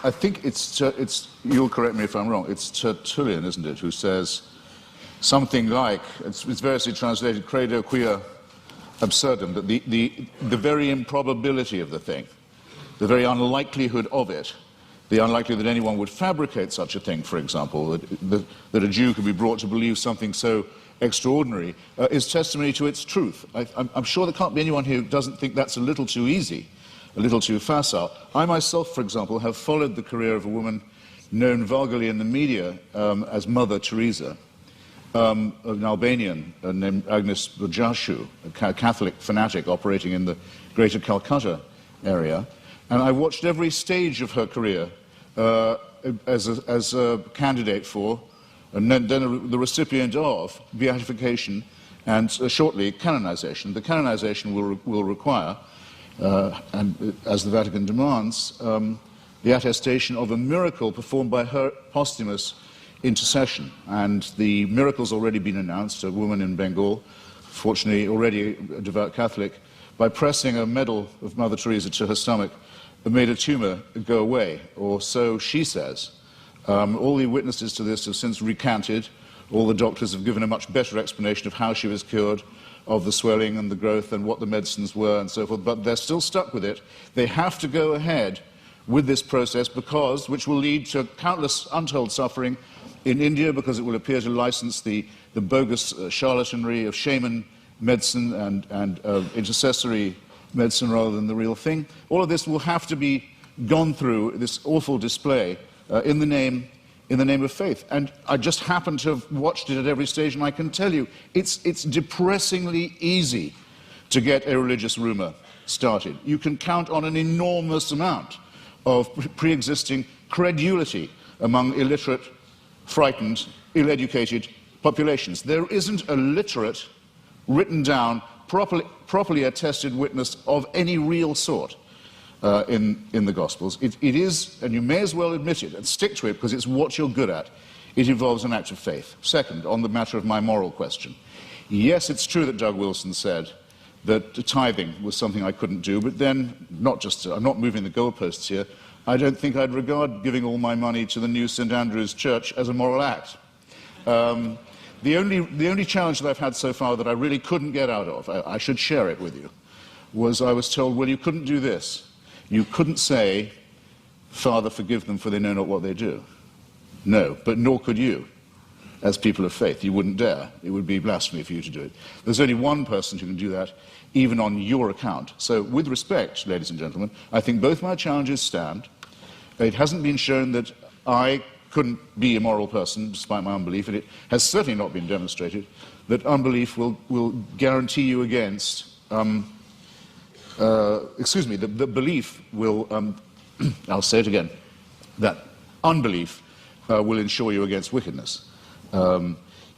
I think it's, you'll correct me if I'm wrong, it's Tertullian, isn't it, who says something like, it's variously translated, credo quia absurdum, that the very improbability of the thing, the very unlikelihood of it, the unlikelihood that anyone would fabricate such a thing, for example, that a Jew could be brought to believe something so extraordinary, is testimony to its truth. I'm sure there can't be anyone who doesn't think that's a little too easy, a little too facile. I myself, for example, have followed the career of a woman known vulgarly in the media as Mother Teresa, an Albanian named Agnes Bojashu, a Catholic fanatic operating in the greater Calcutta area. And I watched every stage of her career as a candidate for, and then the recipient of, beatification and shortly canonization. The canonization will require, and as the Vatican demands, the attestation of a miracle performed by her posthumous intercession. And the miracle's already been announced. A woman in Bengal, fortunately already a devout Catholic, by pressing a medal of Mother Teresa to her stomach, made a tumor go away, or so she says. All the witnesses to this have since recanted. All the doctors have given a much better explanation of how she was cured, of the swelling and the growth and what the medicines were and so forth, but they're still stuck with it. They have to go ahead with this process because, which will lead to countless untold suffering in India, because it will appear to license the bogus charlatanry of shaman medicine and intercessory medicine rather than the real thing. All of this will have to be gone through, this awful display, in the name of faith. And I just happen to have watched it at every stage, and I can tell you, it's depressingly easy to get a religious rumor started. You can count on an enormous amount of pre-existing credulity among illiterate, frightened, ill-educated populations. There isn't a literate, written down, properly attested witness of any real sort in the Gospels. It is, and you may as well admit it and stick to it because it's what you're good at, it involves an act of faith. Second, on the matter of my moral question, yes, it's true that Doug Wilson said that tithing was something I couldn't do, but then, I'm not moving the goalposts here, I don't think I'd regard giving all my money to the new St. Andrew's Church as a moral act. The only challenge that I've had so far that I really couldn't get out of, I should share it with you, was I was told, well, you couldn't do this. You couldn't say, Father, forgive them, for they know not what they do. No, but nor could you, as people of faith. You wouldn't dare. It would be blasphemy for you to do it. There's only one person who can do that, even on your account. So, with respect, ladies and gentlemen, I think both my challenges stand. It hasn't been shown that I couldn't be a moral person despite my unbelief, and it has certainly not been demonstrated that unbelief will guarantee you against, the belief will, I'll say it again, that unbelief will ensure you against wickedness.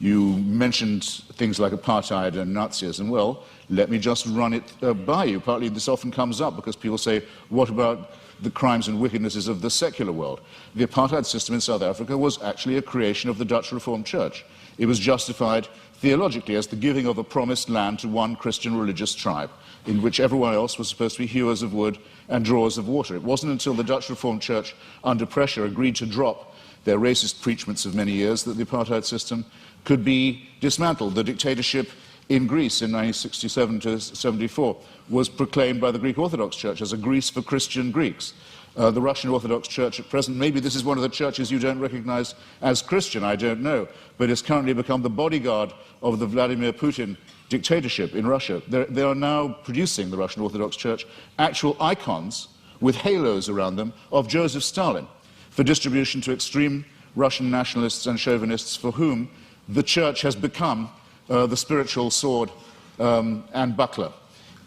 You mentioned things like apartheid and Nazism. Well, let me just run it by you. Partly this often comes up because people say, what about the crimes and wickednesses of the secular world? The apartheid system in South Africa was actually a creation of the Dutch Reformed Church. It was justified theologically as the giving of a promised land to one Christian religious tribe, in which everyone else was supposed to be hewers of wood and drawers of water. It wasn't until the Dutch Reformed Church, under pressure, agreed to drop their racist preachments of many years that the apartheid system could be dismantled. The dictatorship in Greece in 1967 to 74 was proclaimed by the Greek Orthodox Church as a Greece for Christian Greeks. The Russian Orthodox Church at present, maybe this is one of the churches you don't recognize as Christian, I don't know, but it's currently become the bodyguard of the Vladimir Putin dictatorship in Russia. They are now producing, the Russian Orthodox Church, actual icons with halos around them of Joseph Stalin for distribution to extreme Russian nationalists and chauvinists for whom the church has become the spiritual sword and buckler.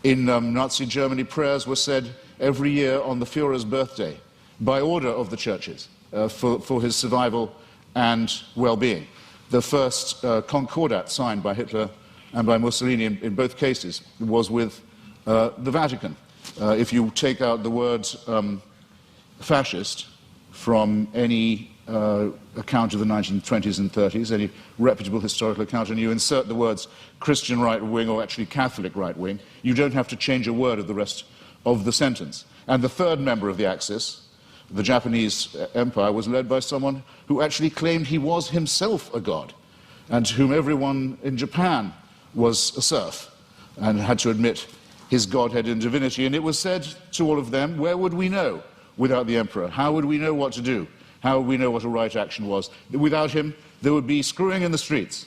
In Nazi Germany, prayers were said every year on the Führer's birthday by order of the churches for his survival and well-being. The first concordat signed by Hitler and by Mussolini in both cases was with the Vatican. If you take out the word fascist from any account of the 1920s and 30s, any reputable historical account, and you insert the words Christian right wing or actually Catholic right wing, you don't have to change a word of the rest of the sentence. And the third member of the Axis the Japanese empire was led by someone who actually claimed he was himself a god, and to whom everyone in Japan was a serf, and had to admit his godhead and divinity. And it was said to all of them, where would we know without the emperor? How would we know what to do? How would we know what a right action was? Without him, there would be screwing in the streets.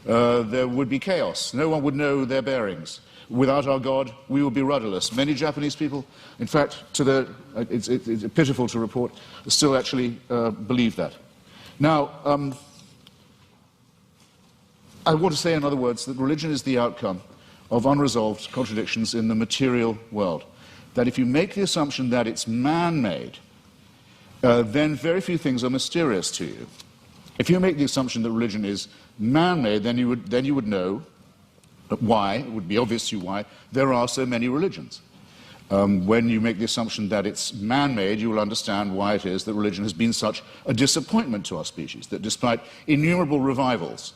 There would be chaos. No one would know their bearings. Without our God, we would be rudderless. Many Japanese people, in fact, it's pitiful to report, still actually believe that. Now, I want to say, in other words, that religion is the outcome of unresolved contradictions in the material world. That if you make the assumption that it's man-made, then very few things are mysterious to you. If you make the assumption that religion is man-made, then you would know why, it would be obvious to you why, there are so many religions. When you make the assumption that it's man-made, you will understand why it is that religion has been such a disappointment to our species, that despite innumerable revivals,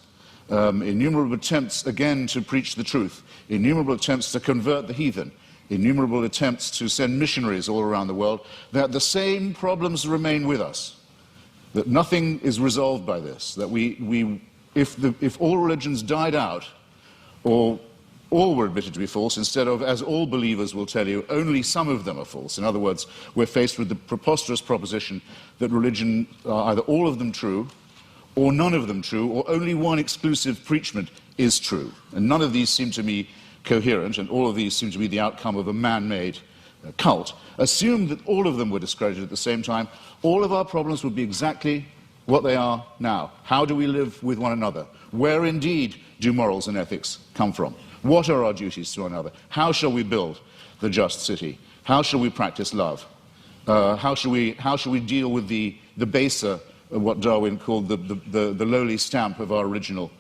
innumerable attempts again to preach the truth, innumerable attempts to convert the heathen, innumerable attempts to send missionaries all around the world, that the same problems remain with us, that nothing is resolved by this, that if all religions died out, or all were admitted to be false, instead of, as all believers will tell you, only some of them are false. In other words, we're faced with the preposterous proposition that religion are either all of them true, or none of them true, or only one exclusive preachment is true. And none of these seem to me coherent, and all of these seem to be the outcome of a man-made cult. Assume that all of them were discredited at the same time, all of our problems would be exactly what they are now. How do we live with one another? Where indeed do morals and ethics come from? What are our duties to one another? How shall we build the just city? How shall we practice love? How shall we deal with the baser, what Darwin called the lowly stamp of our original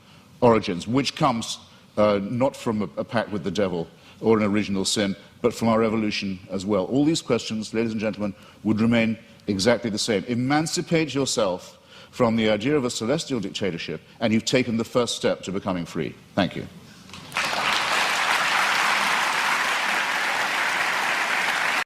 origins, which comes not from a pact with the devil or an original sin, but from our evolution as well? All these questions, ladies and gentlemen, would remain exactly the same. Emancipate yourself from the idea of a celestial dictatorship, and you've taken the first step to becoming free. Thank you.